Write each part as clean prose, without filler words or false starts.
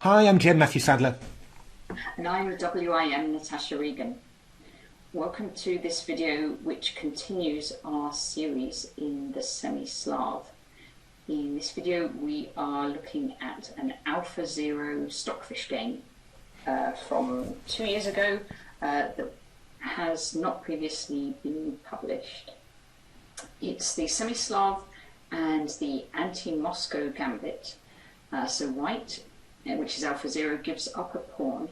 Hi, I'm Matthew Sadler. And I'm WIM Natasha Regan. Welcome to this video which continues our series in the Semi-Slav. In this video we are looking at an AlphaZero stockfish game from 2 years ago that has not previously been published. It's the Semi-Slav and the anti-Moscow Gambit. So white, which is AlphaZero, gives up a pawn,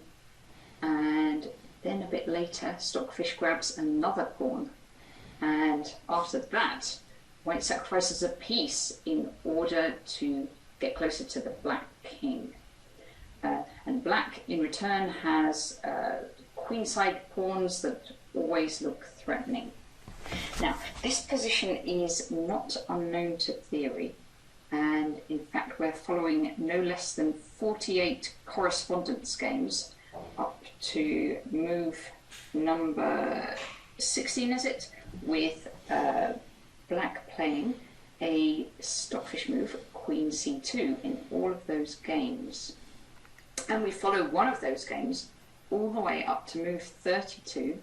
and then a bit later Stockfish grabs another pawn, and after that white sacrifices a piece in order to get closer to the black king. And black in return has queenside pawns that always look threatening. Now, this position is not unknown to theory, and in fact we're following no less than 48 correspondence games up to move number 16, is it, with black playing a stockfish move, queen c2, in all of those games. And we follow one of those games all the way up to move 32,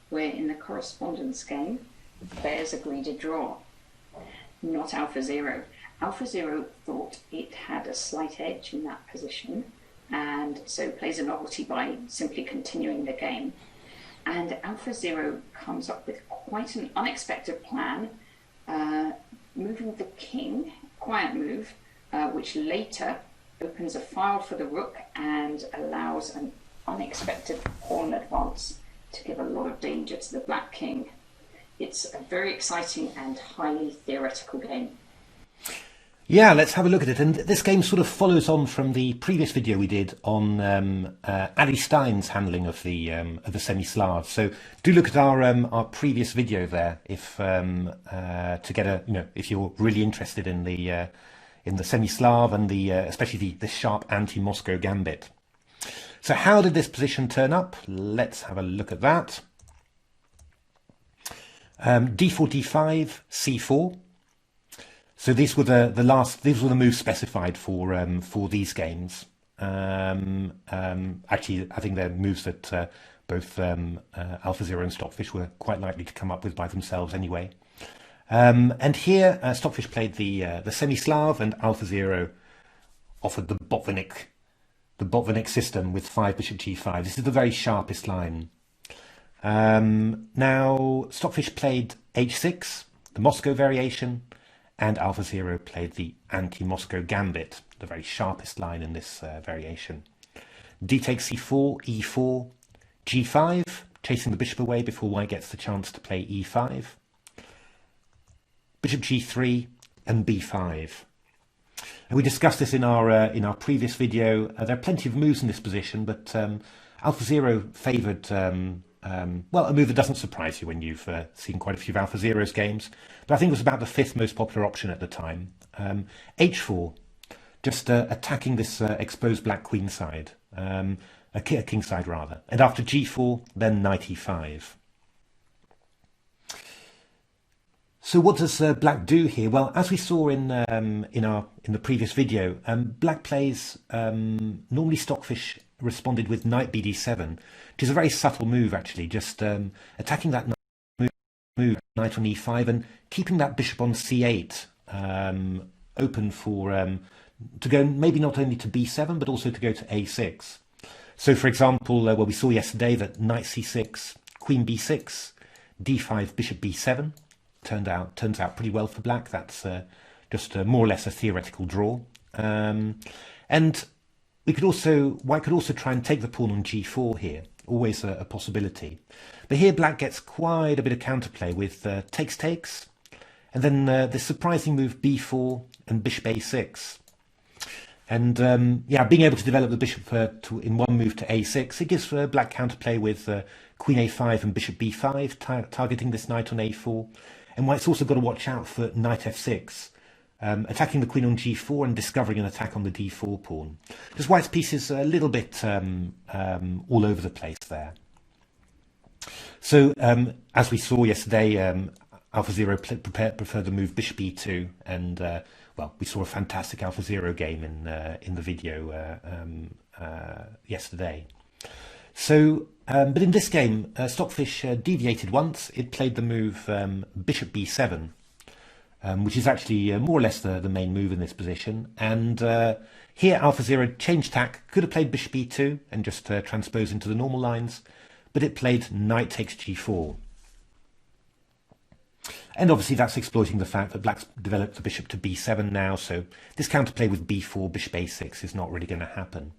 where in the correspondence game players agreed a draw. Not AlphaZero. AlphaZero thought it had a slight edge in that position, and so plays a novelty by simply continuing the game. And AlphaZero comes up with quite an unexpected plan, moving the king, quiet move, which later opens a file for the rook and allows an unexpected pawn advance to give a lot of danger to the black king. It's a very exciting and highly theoretical game. Yeah, let's have a look at it. And this game sort of follows on from the previous video we did on Ali Stein's handling of the Semi-Slav. So do look at our previous video there if to get a if you're really interested in the Semi-Slav and the especially the sharp anti-Moscow Gambit. So how did this position turn up? Let's have a look at that. D4, D5, C4. So these were these were the moves specified for these games. Actually, I think they're moves that both AlphaZero and Stockfish were quite likely to come up with by themselves anyway. And here Stockfish played the Semi-Slav, and AlphaZero offered the Botvinnik system with 5 bishop g5. This is the very sharpest line. Now Stockfish played h6, the Moscow variation, and AlphaZero played the anti-Moscow Gambit, the very sharpest line in this variation. D takes c4, e4, g5, chasing the bishop away before white gets the chance to play e5. Bishop g3 and b5. And we discussed this in our previous video. There are plenty of moves in this position, but AlphaZero favoured well, a move that doesn't surprise you when you've seen quite a few of AlphaZero's games, but I think it was about the 5th most popular option at the time. H4, just attacking this exposed black queen side, a king side rather, and after G4, then knight E5. So what does black do here? Well, as we saw in the previous video, black plays normally Stockfish responded with knight bd7, which is a very subtle move actually, just attacking that move, knight on e5, and keeping that bishop on c8 open for to go maybe not only to b7 but also to go to a6. So for example, well, we saw yesterday that knight c6, queen b6, d5, bishop b7 turns out pretty well for black. That's just more or less a theoretical draw, and white could also try and take the pawn on g4 here, always a possibility. But here black gets quite a bit of counterplay with takes, and then the surprising move b4 and bishop a6. And yeah, being able to develop the bishop in one move to a6, it gives black counterplay with queen a5 and bishop b5, targeting this knight on a4. And white's also got to watch out for knight f6. Attacking the queen on g4 and discovering an attack on the d4 pawn. Because white's piece is a little bit all over the place there. So as we saw yesterday, AlphaZero preferred the move bishop e2, and well, we saw a fantastic AlphaZero game in the video yesterday. So, but in this game, Stockfish deviated once. It played the move bishop b7, which is actually more or less the main move in this position. And here AlphaZero changed tack, could have played bishop e2 and just transpose into the normal lines, but it played knight takes g4. And obviously that's exploiting the fact that Black's developed the bishop to b7 now, so this counterplay with b4, bishop a6 is not really going to happen.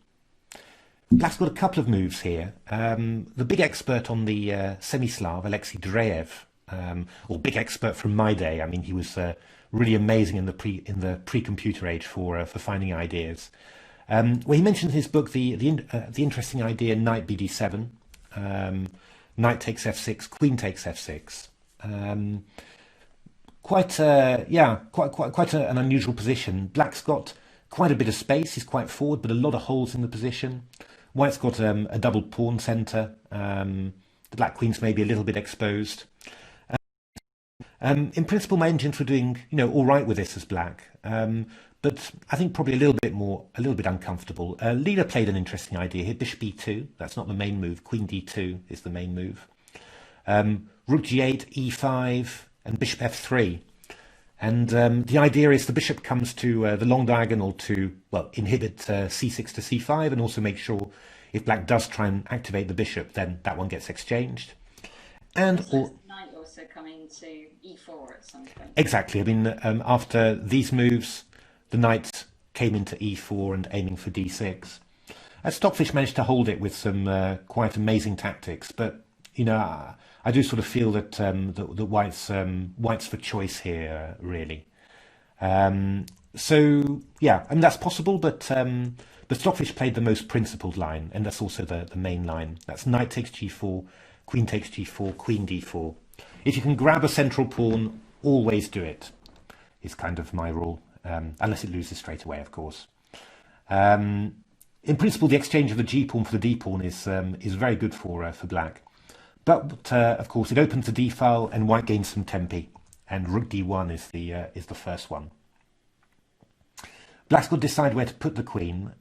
Black's got a couple of moves here. The big expert on the Semi-Slav, Alexei Dreyev, or big expert from my day. I mean, he was really amazing in the pre-computer age for finding ideas. Well, he mentioned in his book the interesting idea knight bd7, knight takes f6, queen takes f6. Quite an unusual position. Black's got quite a bit of space. He's quite forward, but a lot of holes in the position. White's got a double pawn centre. The black queen's maybe a little bit exposed. In principle, my engines were doing, all right with this as black, but I think probably a little bit uncomfortable. Leela played an interesting idea here: bishop e2. That's not the main move. Queen d2 is the main move. Rook g8, e5, and bishop f3. And the idea is the bishop comes to the long diagonal to, well, inhibit c6 to c5, and also make sure if black does try and activate the bishop, then that one gets exchanged. And so knight also coming to e4 at some point. Exactly. I mean, after these moves, the knight came into e4 and aiming for d6. Stockfish managed to hold it with some quite amazing tactics, but I do sort of feel that that White's for choice here, really. So yeah, I mean that's possible, but Stockfish played the most principled line, and that's also the main line. That's knight takes g4, queen takes g4, queen d4. If you can grab a central pawn, always do it. Is kind of my rule, unless it loses straight away, of course. In principle, the exchange of the g pawn for the d pawn is very good for black. But of course, it opens the d file, and White gains some tempi, and rook d1 is the first one. Black's got to decide where to put the queen.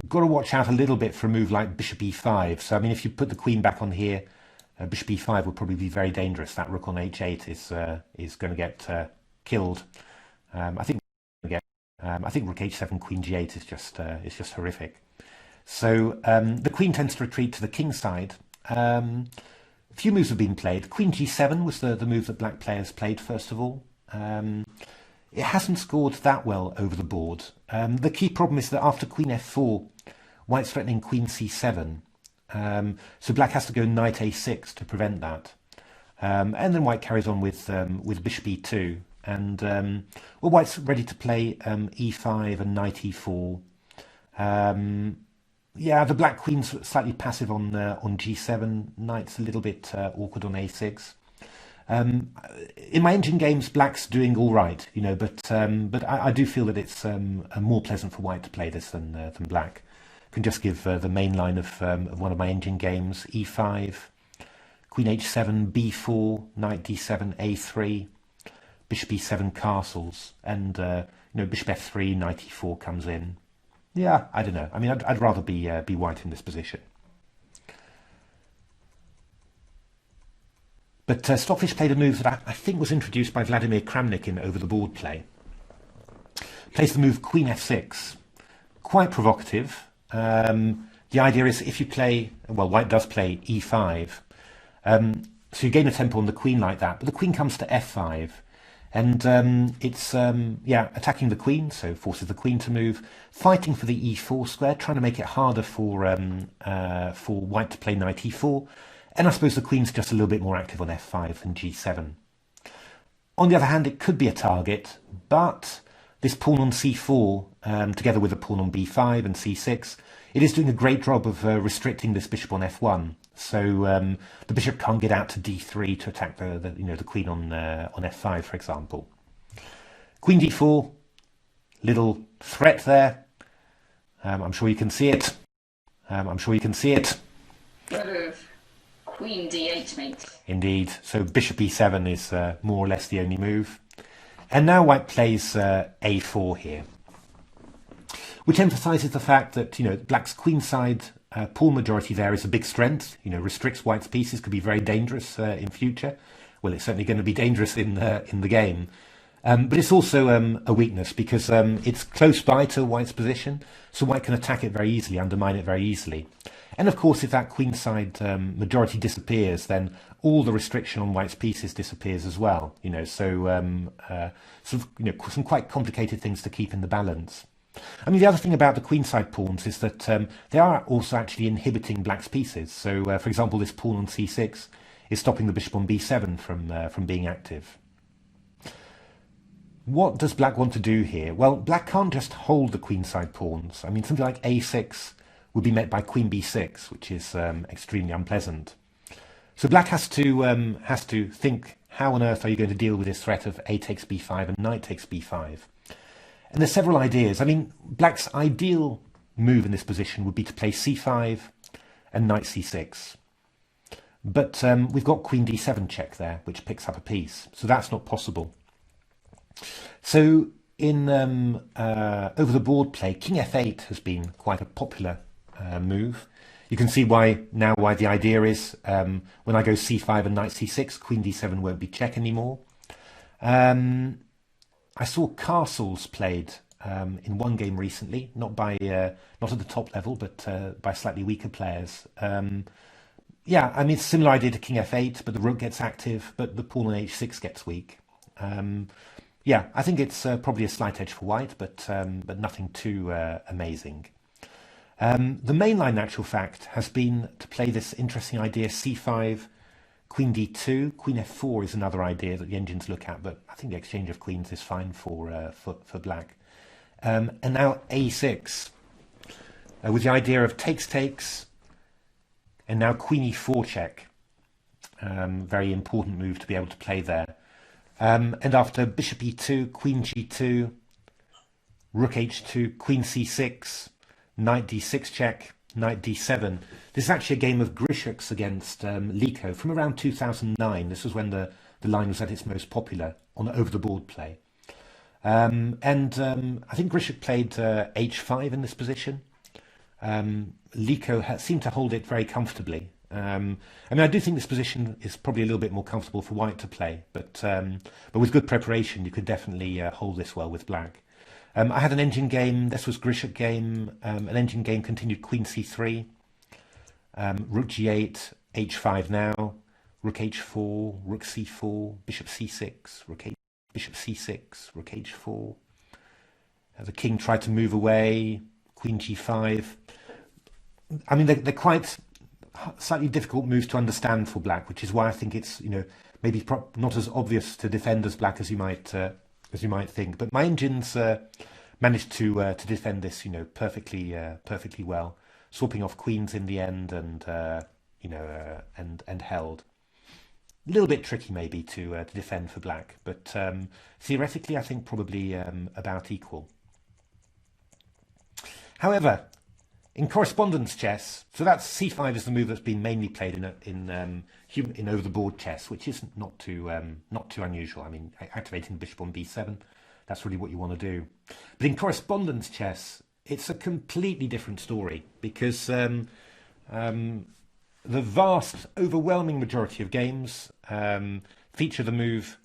Got to watch out a little bit for a move like bishop e5. So I mean, if you put the queen back on here, bishop e5 will probably be very dangerous. That rook on h8 is going to get killed. I think rook h7, queen g8 is just horrific. So the queen tends to retreat to the king side. A few moves have been played. Queen g7 was the move that black players played first of all. It hasn't scored that well over the board. The key problem is that after queen f4, White's threatening queen c7. So black has to go knight a6 to prevent that. And then White carries on with bishop e2. And well, White's ready to play e5 and knight e4. Yeah, the black queen's slightly passive on g7. Knight's a little bit awkward on a6. In my engine games, black's doing all right, but I do feel that it's more pleasant for White to play this than black. Can just give the main line of one of my engine games: e5, queen h7, b4, knight d7, a3, bishop e7 castles, and bishop f3, knight e4 comes in. Yeah, I don't know. I mean, I'd rather be White in this position. But Stockfish played a move that I think was introduced by Vladimir Kramnik in Over the Board play. Plays the move queen f6. Quite provocative. The idea is if you play, well, White does play e5, so you gain a tempo on the queen like that, but the queen comes to f5. And it's attacking the queen, so forces the queen to move, fighting for the e4 square, trying to make it harder for White to play knight e4. And I suppose the queen's just a little bit more active on f5 than g7. On the other hand, it could be a target, but this pawn on c4, together with a pawn on b5 and c6, it is doing a great job of restricting this bishop on f1. So the bishop can't get out to d3 to attack the queen on f5, for example. Queen d4, little threat there. I'm sure you can see it. Queen d8, mate. Indeed. So bishop e7 is more or less the only move. And now White plays a4 here. which emphasises the fact that, black's queenside pawn majority there is a big strength, restricts white's pieces, could be very dangerous in future. Well, it's certainly going to be dangerous in the game. But it's also a weakness because it's close by to white's position, so white can attack it very easily, undermine it very easily. And of course, if that queenside majority disappears, then all the restriction on white's pieces disappears as well. Some quite complicated things to keep in the balance. I mean, the other thing about the queenside pawns is that they are also actually inhibiting black's pieces. So, for example, this pawn on c6 is stopping the bishop on b7 from being active. What does black want to do here? Well, black can't just hold the queenside pawns. I mean, something like a6 would be met by queen b6, which is extremely unpleasant. So black has to think, how on earth are you going to deal with this threat of a takes b5 and knight takes b5? And there's several ideas. I mean, black's ideal move in this position would be to play c5 and knight c6. But we've got queen d7 check there, which picks up a piece. So that's not possible. So in over the board play, king f8 has been quite a popular move. You can see why the idea is when I go c5 and knight c6, queen d7 won't be check anymore. I saw castles played in one game recently, not at the top level, but by slightly weaker players. Yeah, I mean, it's a similar idea to king f8, but the rook gets active, but the pawn on h6 gets weak. Yeah, I think it's probably a slight edge for white, but nothing too amazing. The mainline, in actual fact, has been to play this interesting idea c5, queen d2, queen f4 is another idea that the engines look at, but I think the exchange of queens is fine for black. And now a6, with the idea of takes, and now queen e4 check. Very important move to be able to play there. And after bishop e2, queen g2, rook h2, queen c6, knight d6 check, knight d7. This is actually a game of Grishuk's against Liko from around 2009. This was when the line was at its most popular on over-the-board play. I think Grishuk played h5 in this position. Liko seemed to hold it very comfortably. I mean, I do think this position is probably a little bit more comfortable for white to play, but with good preparation, you could definitely hold this well with black. I had an engine game. This was Grishuk game. An engine game continued queen c3, rook g8, h5 now, rook h4, rook c4, bishop c6, rook h, bishop c6, rook h4. The king tried to move away, queen g5. I mean, they're quite slightly difficult moves to understand for black, which is why I think it's maybe not as obvious to defend as black as you might think. But my engines managed to defend this perfectly well, swapping off queens in the end and held. A little bit tricky maybe to defend for black, but theoretically I think probably about equal. However, in correspondence chess, so that's c5 is the move that's been mainly played in over-the-board chess, which is not too unusual. I mean, activating the bishop on b7, that's really what you want to do. But in correspondence chess, it's a completely different story because the vast, overwhelming majority of games feature the move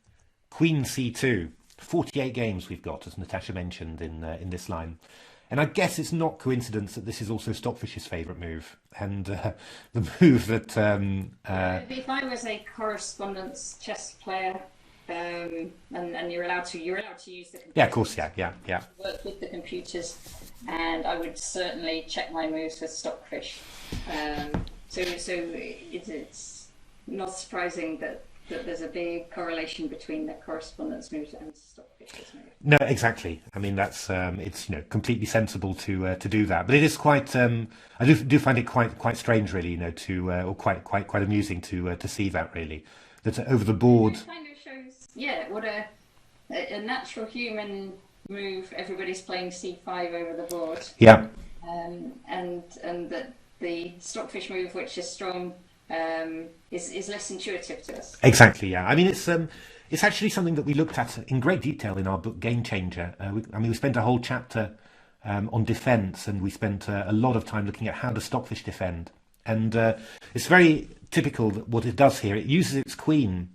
queen c2. 48 games we've got, as Natasha mentioned in this line. And I guess it's not coincidence that this is also Stockfish's favourite move, and the move that... if I was a correspondence chess player, and you're allowed to use the computers. Yeah, of course, yeah. Work with the computers, and I would certainly check my moves with Stockfish. So it's not surprising that there's a big correlation between the correspondence moves and Stockfish's moves. No, exactly. I mean, that's it's completely sensible to do that, but it is quite. I do find it quite strange, really, or quite amusing to see that, really, that over the board. It kind of shows, what a natural human move. Everybody's playing c5 over the board. Yeah. And that the Stockfish move, which is strong, is less intuitive to us. Exactly, yeah. I mean, it's actually something that we looked at in great detail in our book Game Changer. We spent a whole chapter on defence, and we spent a lot of time looking at how does Stockfish defend. And it's very typical that what it does here. It uses its queen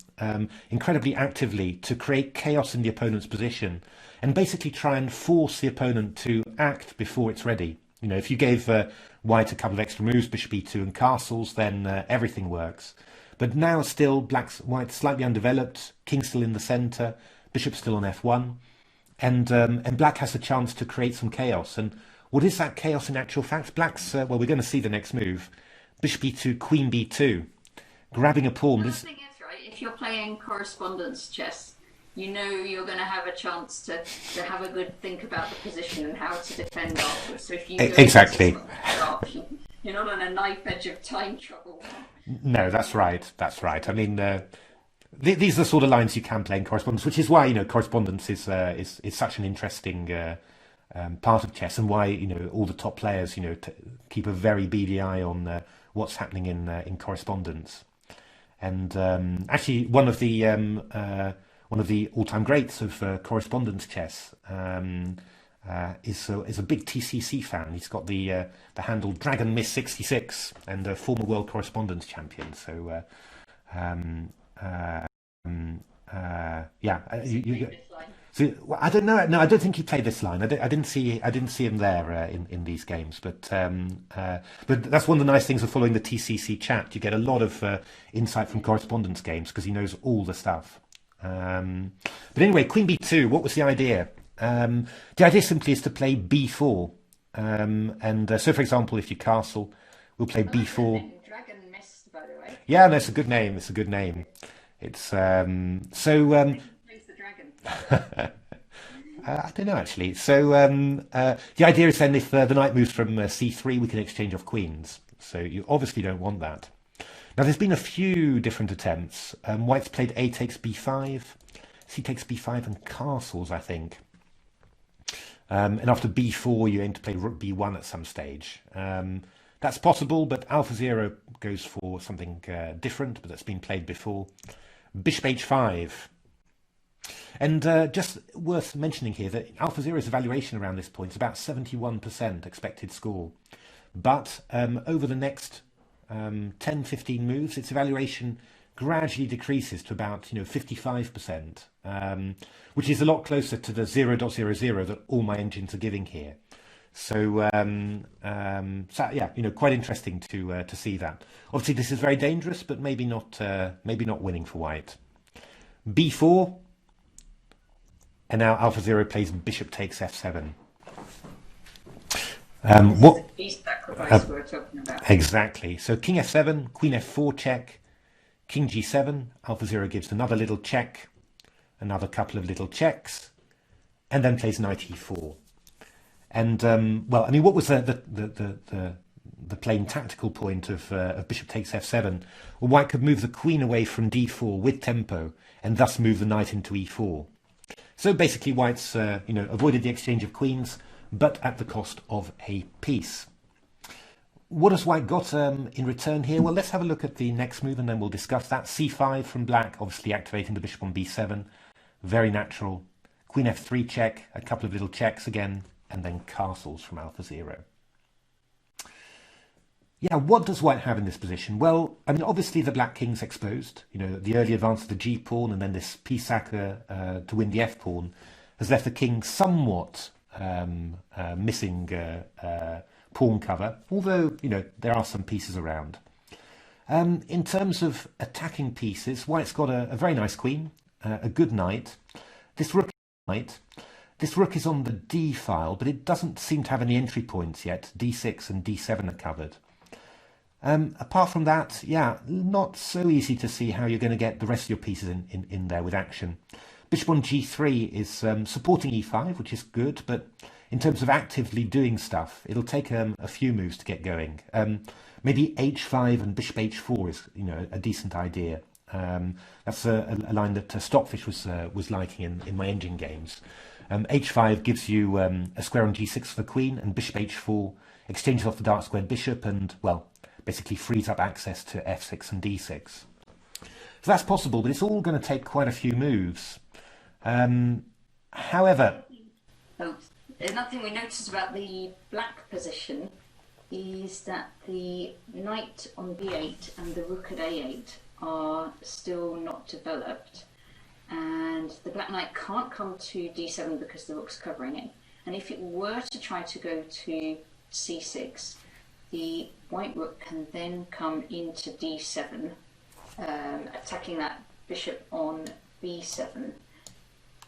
incredibly actively to create chaos in the opponent's position and basically try and force the opponent to act before it's ready. You know, if you gave white a couple of extra moves, bishop e2 and castles, then everything works. But now still white's slightly undeveloped, king still in the centre, bishop still on f1, and black has a chance to create some chaos. And what is that chaos in actual fact? Black's, well, we're going to see the next move. Bishop e2, queen b2, grabbing a pawn. The thing is, right, if you're playing correspondence chess, you know you're going to have a chance to have a good think about the position and how to defend afterwards. So if you exactly, you're not on a knife edge of time trouble. No, that's right. That's right. I mean, these are the sort of lines you can play in correspondence, which is why, you know, correspondence is such an interesting part of chess, and why, you know, all the top players, you know, keep a very beady eye on what's happening in correspondence. And actually, one of the all-time greats of correspondence chess is a big TCC fan. He's got the handle Dragon Miss 66 and a former world correspondence champion. So yeah, so I don't know. No, I don't think he played this line. I didn't see him there in these games. But that's one of the nice things of following the TCC chat. You get a lot of insight from correspondence games because he knows all the stuff. But anyway, queen b2. What was the idea? The idea simply is to play b4. So, for example, if you castle, we'll play b4. Dragon Mist, by the way. Yeah, no, it's a good name. It's a good name. It's Plays the dragon. I don't know actually. So the idea is then if the knight moves from c3, we can exchange off queens. So you obviously don't want that. Now there's been a few different attempts. White's played a takes b5, c takes b5 and castles, I think. And after b4 you aim to play rook b1 at some stage. That's possible, but AlphaZero goes for something different, but that's been played before. Bishop h5. And just worth mentioning here that AlphaZero's evaluation around this point is about 71% expected score. But over the next 10-15 moves, its evaluation gradually decreases to about 55%, which is a lot closer to the 0.00 that all my engines are giving here. So yeah, quite interesting to see that. Obviously, this is very dangerous, but maybe not winning for white. b4, and now AlphaZero plays bishop takes f7. What the piece sacrifice we're talking about? Exactly. So king f7, queen f4 check, king g7. AlphaZero gives another little check, another couple of little checks, and then plays knight e4. And well, I mean, what was the plain tactical point of bishop takes f7? Well, white could move the queen away from d4 with tempo, and thus move the knight into e4. So basically, white's avoided the exchange of queens, but at the cost of a piece. What has white got in return here? Well, let's have a look at the next move, and then we'll discuss that. c5 from black, obviously activating the bishop on b7, very natural. Queen f3 check, a couple of little checks again, and then castles from AlphaZero. Yeah, what does white have in this position? Well, I mean, obviously the black king's exposed. The early advance of the g-pawn and then this p-sacker to win the f-pawn has left the king somewhat missing pawn cover, although, there are some pieces around. In terms of attacking pieces, white's got a very nice queen, a good knight. This rook is on the d file, but it doesn't seem to have any entry points yet. d6 and d7 are covered. Apart from that, yeah, not so easy to see how you're going to get the rest of your pieces in there with action. Bishop on g3 is supporting e5, which is good, but in terms of actively doing stuff, it'll take a few moves to get going. Maybe h5 and bishop h4 is a decent idea. That's a line that Stockfish was liking in my engine games. h5 gives you a square on g6 for the queen, and bishop h4 exchanges off the dark squared bishop and, well, basically frees up access to f6 and d6. So that's possible, but it's all going to take quite a few moves. However... another thing we noticed about the black position is that the knight on b8 and the rook at a8 are still not developed, and the black knight can't come to d7 because the rook's covering it. And if it were to try to go to c6, the white rook can then come into d7, attacking that bishop on b7.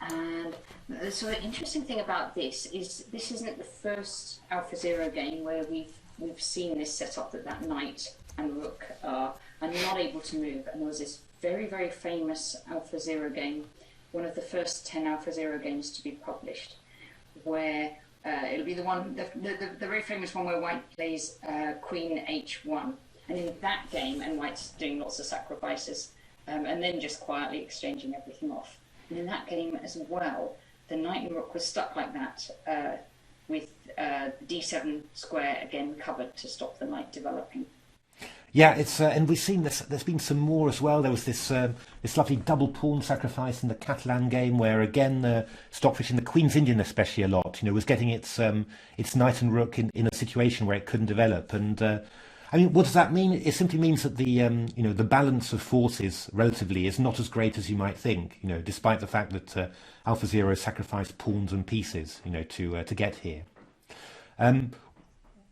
And the sort of interesting thing about this isn't the first AlphaZero game where we've seen this set up, that knight and rook are not able to move. And there was this very, very famous AlphaZero game, one of the first 10 AlphaZero games to be published, where it'll be the very famous one where white plays queen h1. And in that game, and white's doing lots of sacrifices, and then just quietly exchanging everything off. And in that game as well, the knight and rook was stuck like that, with d7 square again covered to stop the knight developing. Yeah, it's and we've seen this. There's been some more as well. There was this lovely double pawn sacrifice in the Catalan game, where again Stockfish, and the Queen's Indian especially a lot, was getting its knight and rook in a situation where it couldn't develop. And I mean, what does that mean? It simply means that the the balance of forces relatively is not as great as you might think. Despite the fact that AlphaZero sacrificed pawns and pieces, to get here.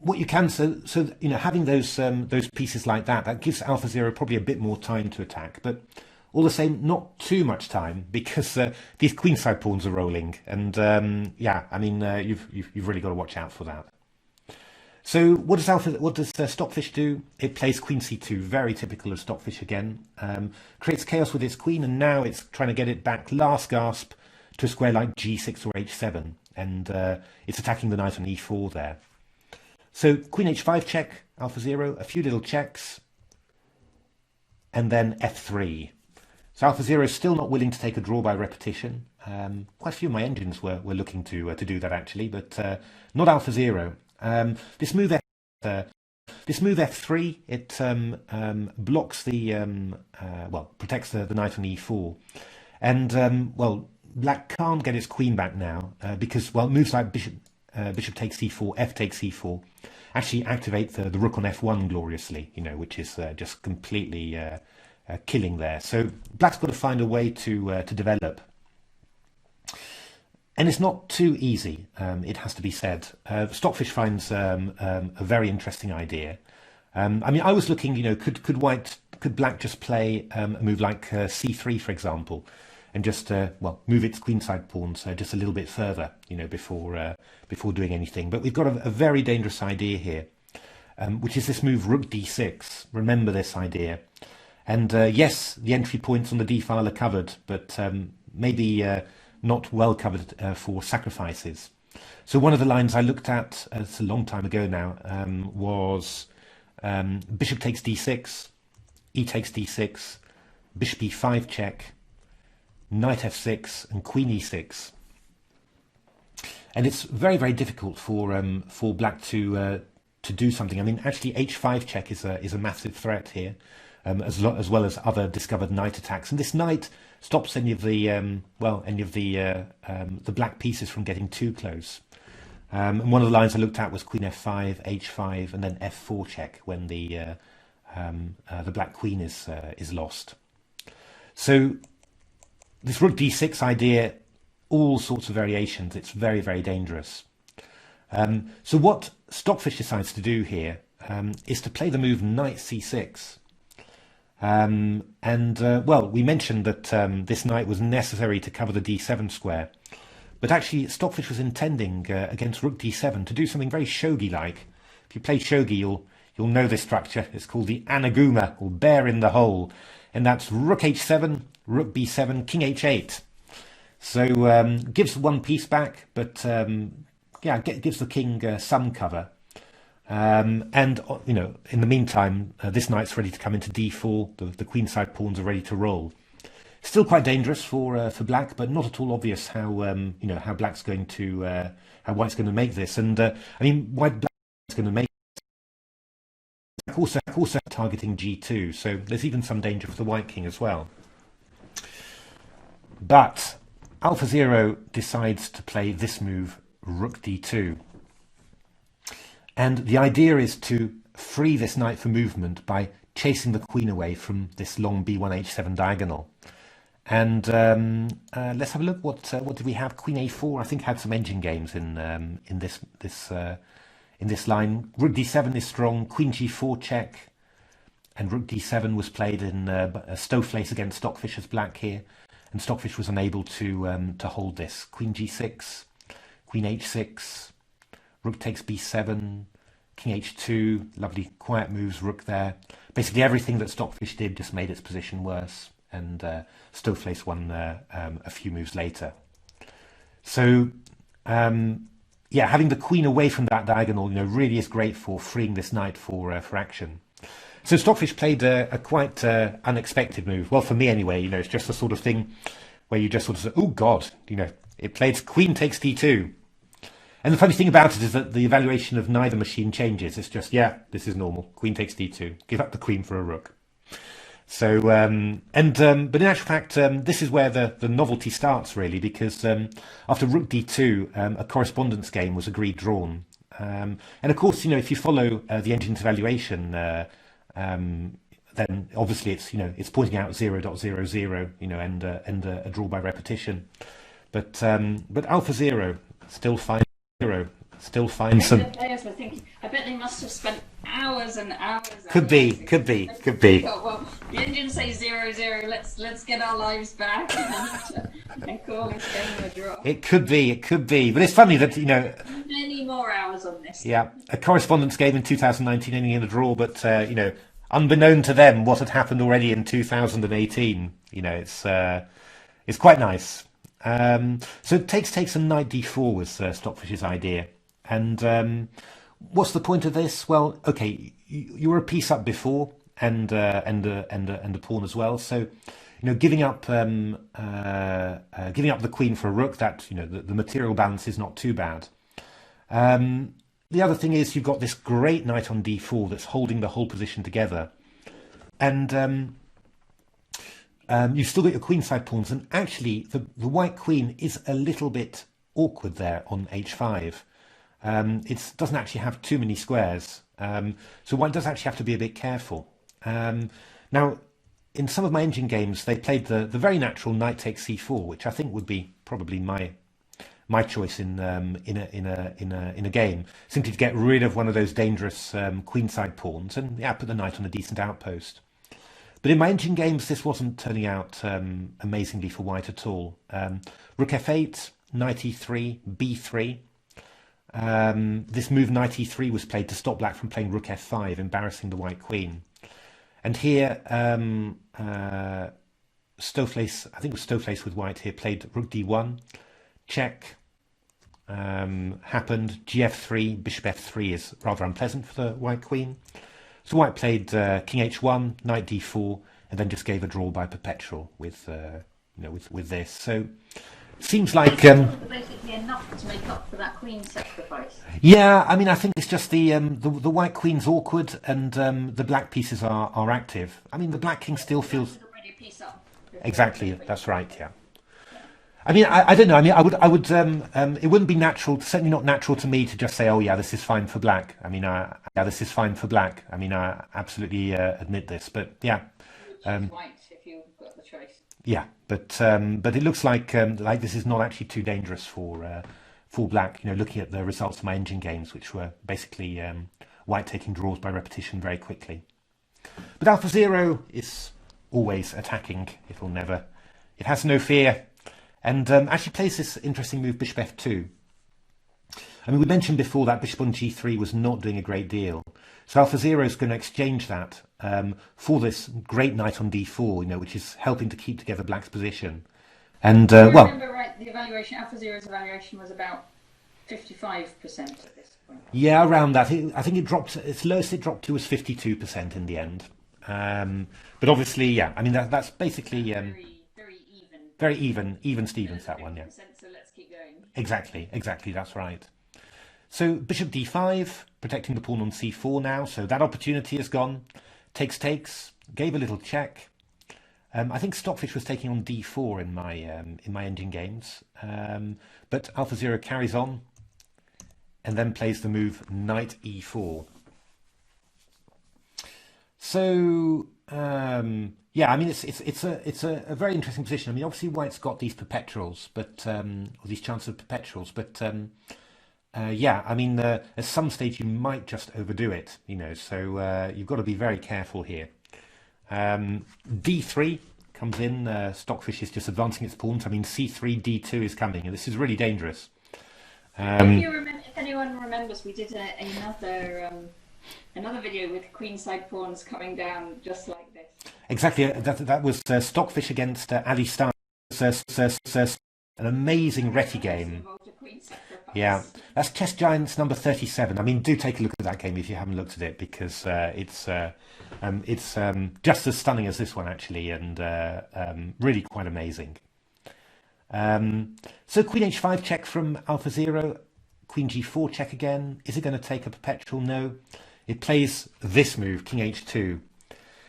What you can having those pieces like that gives AlphaZero probably a bit more time to attack, but all the same, not too much time, because these queenside pawns are rolling, and yeah, I mean you've really got to watch out for that. So what does Stockfish do? It plays queen c2, very typical of Stockfish again. Creates chaos with its queen, and now it's trying to get it back last gasp to a square like g6 or h7, and it's attacking the knight on e4 there. So queen h5 check, AlphaZero, a few little checks, and then f3. So AlphaZero is still not willing to take a draw by repetition. Quite a few of my engines were looking to do that actually, but not AlphaZero. This move f3, it blocks the protects the knight on e4, and black can't get its queen back now because moves like bishop takes c4, f takes c4 actually activate the rook on f1 gloriously, which is just completely killing there. So black's got to find a way to develop. And it's not too easy, it has to be said. Stockfish finds a very interesting idea. I mean, I was looking, could black just play a move like c3, for example, and just move its queenside pawns just a little bit further, before doing anything. But we've got a very dangerous idea here, which is this move rook d6. Remember this idea. And yes, the entry points on the d file are covered, but maybe not well covered for sacrifices. So one of the lines I looked at, it's a long time ago now, was bishop takes d6, e takes d6, bishop e5 check, knight f6, and queen e6. And it's very, very difficult for black to do something. I mean, actually h5 check is a massive threat here, as well as other discovered knight attacks. And this knight stops any of the the black pieces from getting too close. And one of the lines I looked at was queen f5, h5, and then f4 check when the black queen is lost. So this rook d6 idea, all sorts of variations. It's very, very dangerous. So what Stockfish decides to do here is to play the move knight c6. We mentioned that this knight was necessary to cover the d7 square, but actually Stockfish was intending against rook d7 to do something very shogi-like. If you play shogi, you'll know this structure. It's called the anaguma, or bear in the hole, and that's rook h7, rook b7, king h8. So gives one piece back, but gives the king some cover. And in the meantime, this knight's ready to come into d4. The queenside pawns are ready to roll. Still quite dangerous for black, but not at all obvious how how black's going to how white's going to make this. And I mean, black's going to make also targeting g2. So there's even some danger for the white king as well. But AlphaZero decides to play this move rook d2. And the idea is to free this knight for movement by chasing the queen away from this long b1 h7 diagonal. And let's have a look. What did we have? Queen a4. I think had some engine games in this line. Rook d7 is strong. Queen g4 check, and rook d7 was played in a Stoneface against Stockfish as black here, and Stockfish was unable to hold this. Queen g6, queen h6, rook takes b7, king h2. Lovely quiet moves. Rook there. Basically everything that Stockfish did just made its position worse, and Stoneface won a few moves later. So yeah, having the queen away from that diagonal, really is great for freeing this knight for action. So Stockfish played a quite unexpected move. Well, for me anyway, it's just the sort of thing where you just sort of say, oh God, it played queen takes d2. And the funny thing about it is that the evaluation of neither machine changes. It's just, yeah, this is normal. Queen takes d2. Give up the queen for a rook. So, but in actual fact, this is where the novelty starts, really, because after rook d2, a correspondence game was agreed drawn. And of course, if you follow the engine's evaluation, then obviously it's pointing out 0.00, and a draw by repetition. But AlphaZero still finds some. I bet they must have spent hours and hours. Could be. Well, the engine says 0-0. Let's get our lives back and call this game a draw. It could be, but it's funny that many more hours on this. Yeah, a correspondence game in 2019 ending in a draw, but unbeknown to them, what had happened already in 2018. It's quite nice. So takes and knight d4 was Stockfish's idea. And what's the point of this? Well, okay, you were a piece up before, and a pawn as well. So, giving up the queen for a rook, that the material balance is not too bad. The other thing is you've got this great knight on d4 that's holding the whole position together, and you've still got your queenside pawns, and actually the white queen is a little bit awkward there on h5. It doesn't actually have too many squares, so one does actually have to be a bit careful. Now, in some of my engine games, they played the very natural knight takes c4, which I think would be probably my choice in a game, simply to get rid of one of those dangerous queenside pawns and put the knight on a decent outpost. But in my engine games, this wasn't turning out amazingly for white at all. Rook f8, knight e3, b3. This move knight e3 was played to stop black from playing rook f5, embarrassing the white queen. And here, Stoneface, I think it was Stoneface with white here, played rook d1, check, happened, gf3, bishop f3 is rather unpleasant for the white queen. So white played king h1, knight d4, and then just gave a draw by perpetual with this. So it seems like basically enough to make up for that queen sacrifice. Yeah, I mean, I think it's just the white queen's awkward, and the black pieces are active. I mean, the black king still feels already a piece up. Exactly. That's right. Yeah. I mean, I don't know. I mean, I would. It wouldn't be natural, certainly not natural to me to just say, "Oh, yeah, this is fine for black." I mean, yeah, this is fine for black. I mean, I absolutely admit this, but yeah. White, if you've got the choice. Yeah, but it looks like this is not actually too dangerous for black. Looking at the results of my engine games, which were basically white taking draws by repetition very quickly. But AlphaZero is always attacking. It has no fear. And actually plays this interesting move, bishop f2. I mean, we mentioned before that bishop on g3 was not doing a great deal. So AlphaZero is going to exchange that for this great knight on d4, which is helping to keep together black's position. And I remember right, the evaluation, AlphaZero's evaluation was about 55% at this point. Yeah, around that. I think it dropped. Its lowest it dropped to was 52% in the end. But obviously, yeah. I mean, that's basically. Very even Stevens, that one, yeah. So let's keep going. Exactly, that's right. So bishop d5, protecting the pawn on c4 now, so that opportunity is gone. Takes, gave a little check. I think Stockfish was taking on d4 in my engine games, but AlphaZero carries on, and then plays the move knight e4. So yeah, I mean it's a very interesting position. I mean, obviously white's got these perpetuals, but or these chances of perpetuals, but yeah, I mean at some stage you might just overdo it, you know. So you've got to be very careful here. D3 comes in. Stockfish is just advancing its pawns. I mean C3, D2 is coming, and this is really dangerous. If anyone remembers, we did another video with queenside pawns coming down just like this. Exactly. That was Stockfish against Ali Stein. An amazing Reti game. Yeah, that's Chess Giants number 37. I mean, do take a look at that game if you haven't looked at it, because it's just as stunning as this one actually, and really quite amazing. So Queen H5 check from AlphaZero. Queen G4 check again. Is it going to take a perpetual? No. It plays this move, King H2.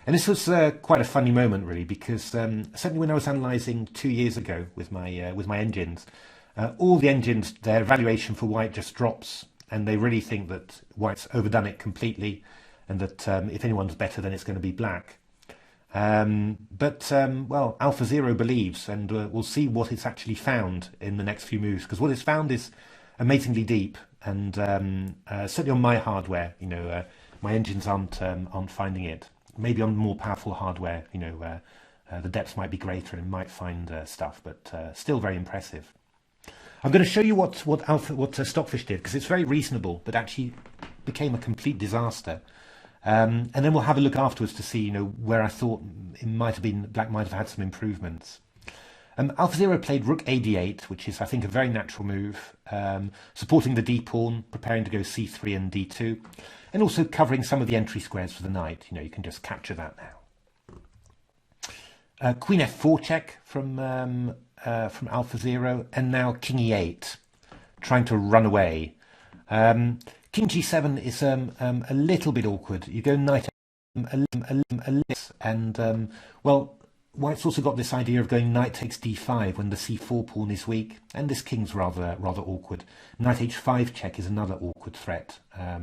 And this was quite a funny moment, really, because certainly when I was analysing 2 years ago with my engines, all the engines, their valuation for white just drops, and they really think that white's overdone it completely, and that if anyone's better, then it's going to be black. Well, AlphaZero believes, and we'll see what it's actually found in the next few moves, because what it's found is amazingly deep, and certainly on my hardware, you know, my engines aren't finding it. Maybe on more powerful hardware, you know, the depths might be greater and might find stuff, but still very impressive. I'm going to show you what Stockfish did, because it's very reasonable, but actually became a complete disaster. And then we'll have a look afterwards to see, you know, where I thought it might have been, black might have had some improvements. AlphaZero played Rook AD8, which is, I think, a very natural move, supporting the D pawn, preparing to go C3 and D2, and also covering some of the entry squares for the knight. You know, you can just capture that now. Queen F4 check from AlphaZero, and now King E8, trying to run away. King G7 is a little bit awkward. You go knight and well, white's also got this idea of going knight takes d5 when the c4 pawn is weak, and this king's rather awkward. Knight h5 check is another awkward threat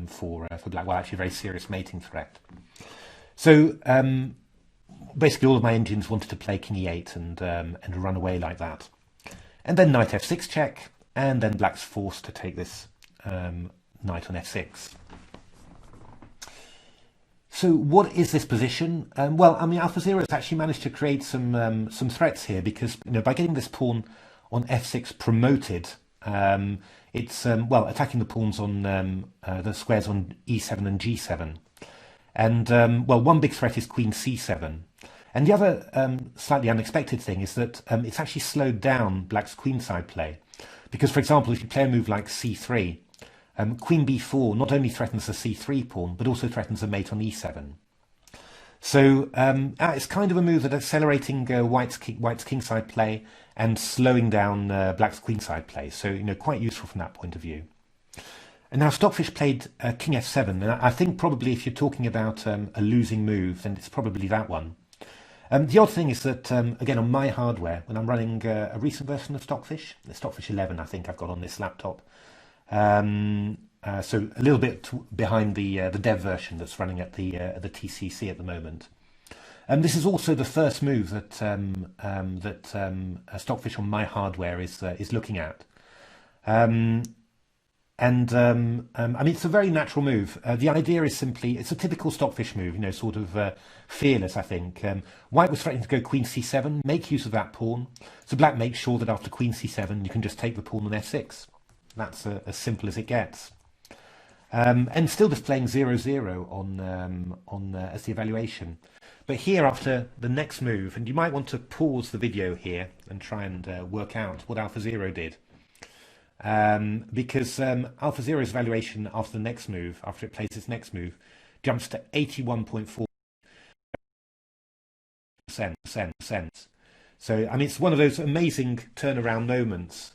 for black. Well, actually a very serious mating threat. So basically all of my engines wanted to play king e8 and run away like that. And then knight f6 check, and then black's forced to take this knight on f6. So what is this position? Well, I mean, AlphaZero has actually managed to create some threats here, because, you know, by getting this pawn on f6 promoted, it's well, attacking the pawns on the squares on e7 and g7, and well, one big threat is queen c7, and the other slightly unexpected thing is that it's actually slowed down black's queenside play, because, for example, if you play a move like c3. Queen b4 not only threatens the c3 pawn, but also threatens a mate on e7. So it's kind of a move that's accelerating white's kingside play and slowing down black's queenside play. So, you know, quite useful from that point of view. And now Stockfish played king f7, and I think probably if you're talking about a losing move, then it's probably that one. The odd thing is that, again, on my hardware, when I'm running a recent version of Stockfish, the Stockfish 11 I think I've got on this laptop, so a little bit behind the dev version that's running at the TCC at the moment. This is also the first move that Stockfish on my hardware is looking at. I mean, it's a very natural move. The idea is simply, it's a typical Stockfish move, you know, sort of fearless, I think. White was threatening to go queen c7, make use of that pawn. So black makes sure that after queen c7, you can just take the pawn on f6. That's as simple as it gets. And still displaying 0-0 on as the evaluation. But here, after the next move, and you might want to pause the video here and try and work out what AlphaZero did. Because AlphaZero's valuation after the next move, after it plays its next move, jumps to 81.4%. So, I mean, it's one of those amazing turnaround moments.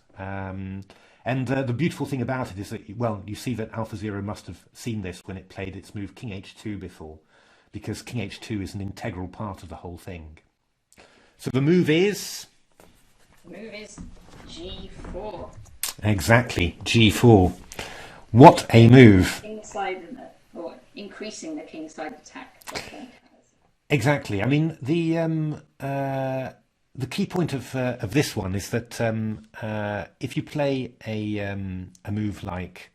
And the beautiful thing about it is that, well, you see that AlphaZero must have seen this when it played its move King H2 before, because King H2 is an integral part of the whole thing. So the move is? The move is G4. Exactly, G4. What a move! Kingside or increasing the kingside attack. Exactly. I mean, the key point of this one is that if you play a move like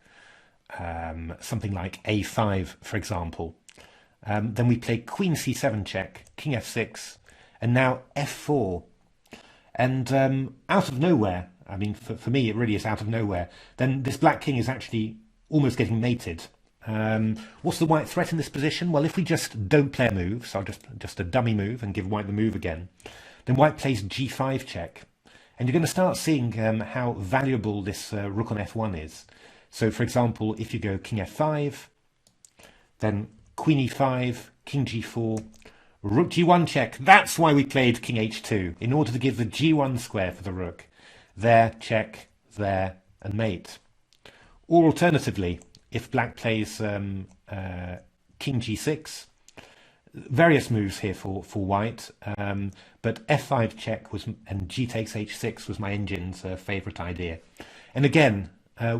something like A5, for example, then we play Queen C7 check, King F6, and now F4. And out of nowhere, I mean, for me, it really is out of nowhere, then this black king is actually almost getting mated. What's the white threat in this position? Well, if we just don't play a move, so just a dummy move and give white the move again, then white plays G5 check. And you're going to start seeing how valuable this rook on F1 is. So, for example, if you go King F5, then Queen E5, King G4, Rook G1 check. That's why we played King H2, in order to give the G1 square for the rook. There, check, there, and mate. Or alternatively, if black plays King G6, various moves here for white, but F5 check and G takes H6 was my engine's favourite idea. And again,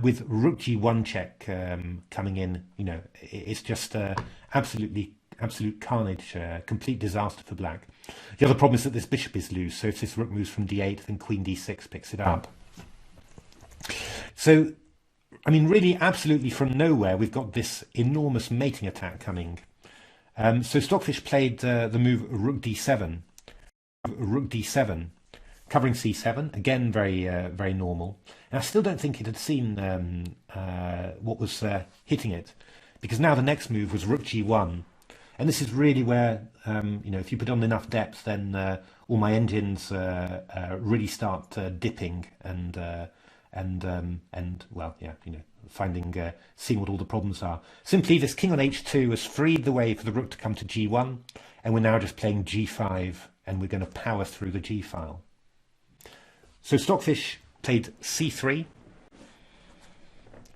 with Rook G1 check coming in, you know, it's just absolute carnage, complete disaster for black. The other problem is that this bishop is loose, so if this rook moves from D8, then Queen D6 picks it up. So, I mean, really, absolutely from nowhere, we've got this enormous mating attack coming. So Stockfish played the move Rook D7, covering C7, again very normal. And I still don't think it had seen what was hitting it, because now the next move was Rook G1. And this is really where, you know, if you put on enough depth, then all my engines really start dipping and well, yeah, you know, seeing what all the problems are. Simply, this king on H2 has freed the way for the rook to come to G1, and we're now just playing G5, and we're going to power through the G file. So Stockfish played C3.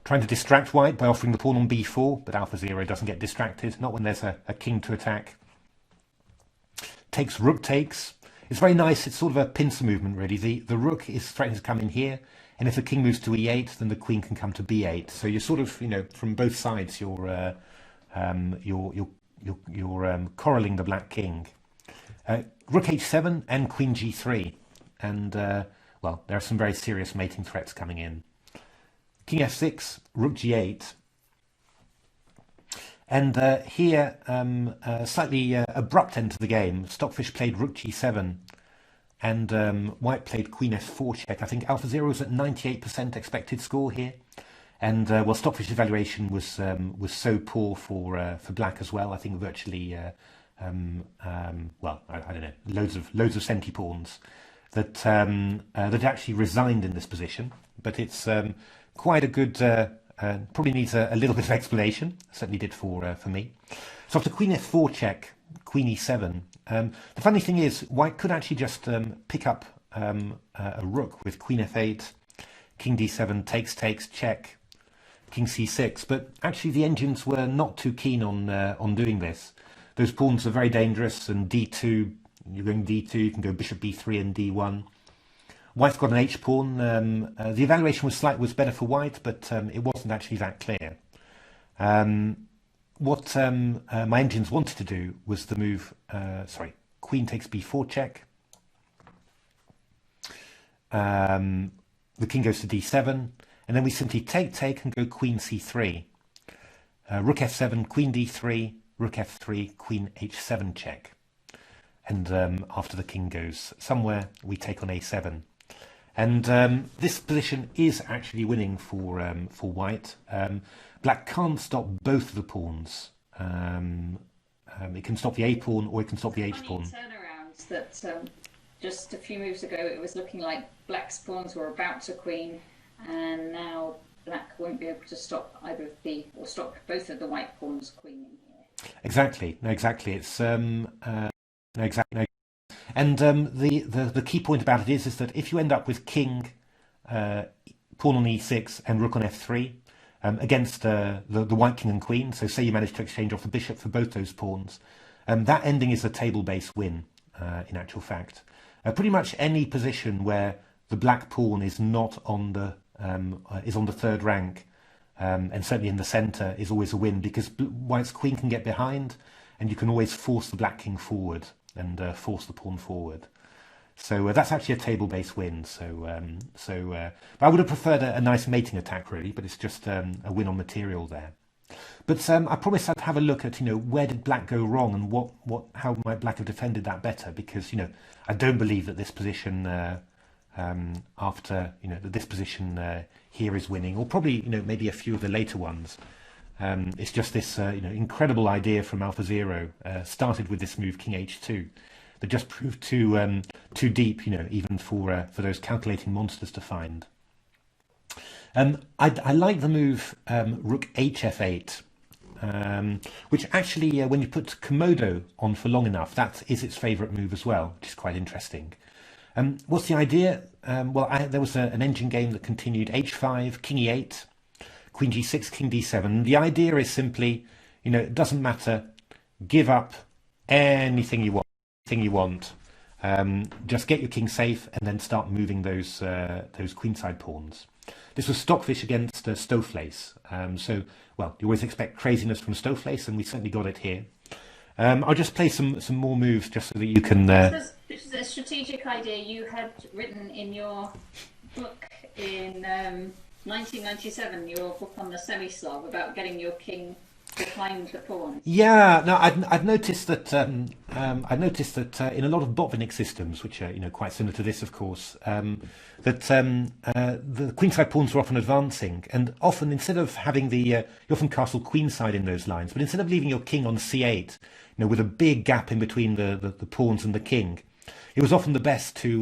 Trying to distract white by offering the pawn on b4, but AlphaZero doesn't get distracted, not when there's a king to attack. Takes rook takes. It's very nice, it's sort of a pincer movement really. The rook is threatening to come in here, and if the king moves to e8, then the queen can come to b8. So you're sort of, you know, from both sides, you're corralling the black king. Rook h7 and queen g3, and well, there are some very serious mating threats coming in. King f6, rook g8, and here slightly abrupt end to the game. Stockfish played rook g7, and white played queen f4 check. I think AlphaZero was at 98% expected score here, and well, Stockfish's evaluation was so poor for black as well. I think virtually well, I don't know, loads of centi pawns that that actually resigned in this position, but it's quite a good, probably needs a little bit of explanation, certainly did for me. So after queen f4 check, queen e7, the funny thing is white could actually just pick up a rook with queen f8, king d7, takes, check, king c6, but actually the engines were not too keen on doing this. Those pawns are very dangerous, and d2, you're going d2, you can go bishop b3 and d1. White's got an h-pawn. The evaluation was better for white, but it wasn't actually that clear. What my engines wanted to do was the move, queen takes b4 check. The king goes to d7, and then we simply take and go queen c3. Rook f7, queen d3, rook f3, queen h7 check. And after the king goes somewhere, we take on a7. And this position is actually winning for white. Black can't stop both of the pawns. It can stop the a pawn, or it can stop the h pawn. Turnarounds that just a few moves ago it was looking like black's pawns were about to queen, and now black won't be able to stop either of the, or stop both of the white pawns queening here. Exactly. No, exactly. It's exactly. No. And the key point about it is that if you end up with king, pawn on e6 and rook on f3 against the white king and queen, so say you manage to exchange off the bishop for both those pawns, that ending is a table-based win in actual fact. Pretty much any position where the black pawn is not on the third rank, and certainly in the centre is always a win, because white's queen can get behind and you can always force the black king forward and force the pawn forward. So that's actually a table-based win. But I would have preferred a nice mating attack really, but it's just a win on material there. But I promised I'd have a look at, where did black go wrong and how might black have defended that better, because, I don't believe that this position that this position here is winning, or probably, maybe a few of the later ones. It's just this, incredible idea from AlphaZero, started with this move King H2, that just proved too deep, even for those calculating monsters to find. I like the move Rook HF8, which actually, when you put Komodo on for long enough, that is its favourite move as well, which is quite interesting. What's the idea? There was an engine game that continued H5, King E8, Queen G6, King D7. The idea is simply, it doesn't matter, give up anything you want. Just get your king safe and then start moving those queenside pawns. This was Stockfish against Stowflace. You always expect craziness from Stowflace, and we certainly got it here. I'll just play some more moves just so that you can... This is a strategic idea you had written in your book in 1997, your book on the Semi-Slav, about getting your king behind the pawns. Yeah, no, I've noticed that in a lot of Botvinnik systems, which are quite similar to this, of course, that the queenside pawns are often advancing, and often instead of having you often castle queenside in those lines, but instead of leaving your king on C8, with a big gap in between the pawns and the king, it was often the best to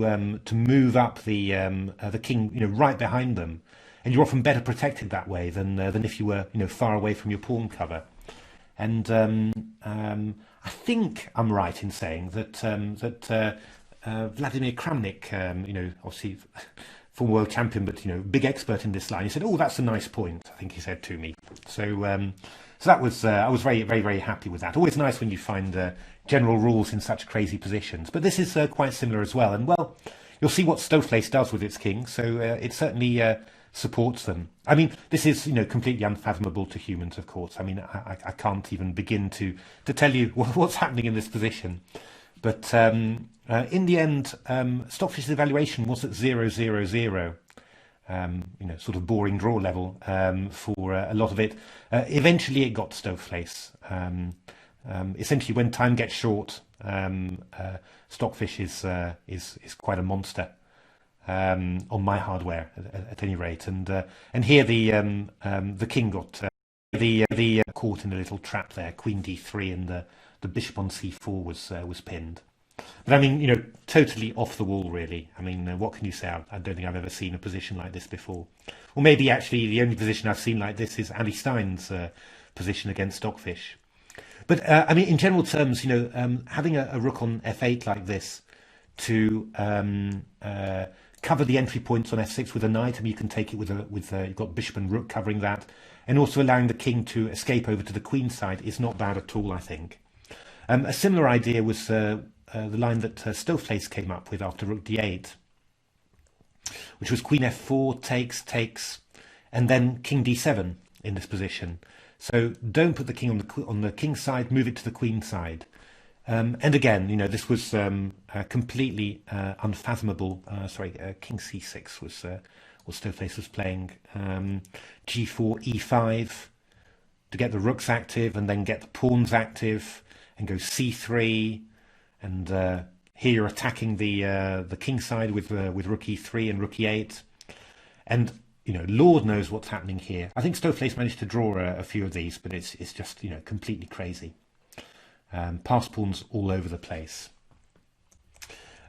move up the king right behind them. And you're often better protected that way than if you were far away from your pawn cover. And I think I'm right in saying that Vladimir Kramnik, obviously former world champion, but big expert in this line, he said, "Oh, that's a nice point," I think he said to me. So that was I was very, very, very happy with that. Always nice when you find general rules in such crazy positions. But this is quite similar as well. And you'll see what Stowflace does with its king. So it certainly supports them. I mean, this is completely unfathomable to humans, of course. I mean, I can't even begin to tell you what's happening in this position. But in the end, Stockfish's evaluation was at 0-0-0. Sort of boring draw level for a lot of it. Eventually, it got Stowflace. Essentially, when time gets short, Stockfish is quite a monster. On my hardware, at any rate, and here the king got caught in a little trap there. Queen D3 and the bishop on C4 was pinned. But I mean, totally off the wall, really. I mean, what can you say? I don't think I've ever seen a position like this before. Or maybe actually the only position I've seen like this is Ali Stein's position against Stockfish. But I mean, in general terms, having a rook on F8 like this to cover the entry points on F6 with a knight. I mean, you can take it with you've got bishop and rook covering that, and also allowing the king to escape over to the queen side is not bad at all, I think. A similar idea was the line that Stowflace came up with after rook d8, which was queen f4 takes, and then king d7 in this position. So don't put the king on the king side, move it to the queen side. And again, this was completely unfathomable. King c6 was what Stowflace was playing. G4, e5 to get the rooks active, and then get the pawns active, and go c3. And here you're attacking the king side with rook e3 and rook e8. And Lord knows what's happening here. I think Stowflace managed to draw a few of these, but it's just completely crazy. Pass pawns all over the place.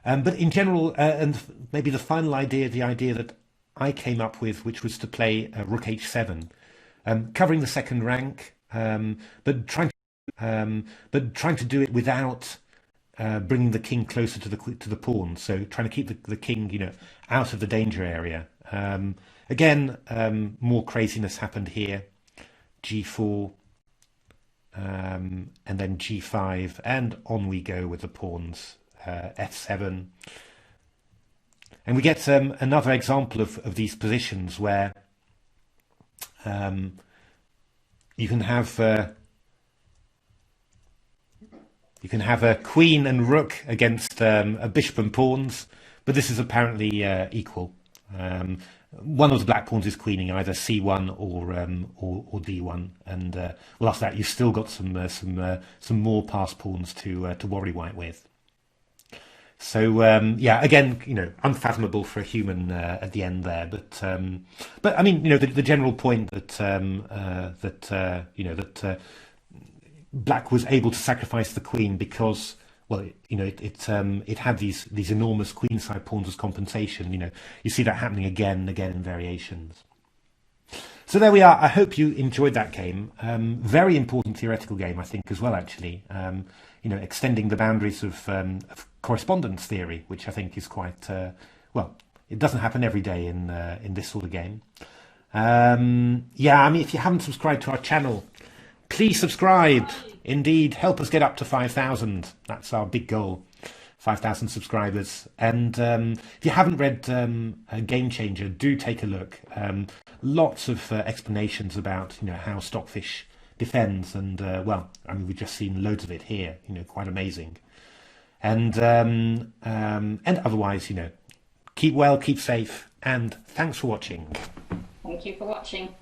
But in general, and maybe the final idea, the idea that I came up with, which was to play rook h7, covering the second rank, but trying to do it without bringing the king closer to the pawn. So trying to keep the king, out of the danger area. Again, more craziness happened here. G4. And then g5, and on we go with the pawns. F7, and we get another example of these positions where You can have a queen and rook against a bishop and pawns, but this is apparently equal. One of the black pawns is queening either c1 or d1, and well, after that you've still got some more passed pawns to worry white with. So yeah, again, unfathomable for a human at the end there, but I mean, the general point that Black was able to sacrifice the queen because, well, it had these enormous queenside pawns as compensation. You see that happening again and again in variations. So there we are. I hope you enjoyed that game. Very important theoretical game, I think, as well. Actually, extending the boundaries of correspondence theory, which I think is quite well. It doesn't happen every day in this sort of game. Yeah, I mean, if you haven't subscribed to our channel, please subscribe. Indeed, help us get up to 5,000. That's our big goal, 5,000 subscribers. And if you haven't read Game Changer, do take a look. Lots of explanations about how Stockfish defends, and well, I mean, we've just seen loads of it here. Quite amazing. And otherwise, keep well, keep safe, and thanks for watching. Thank you for watching.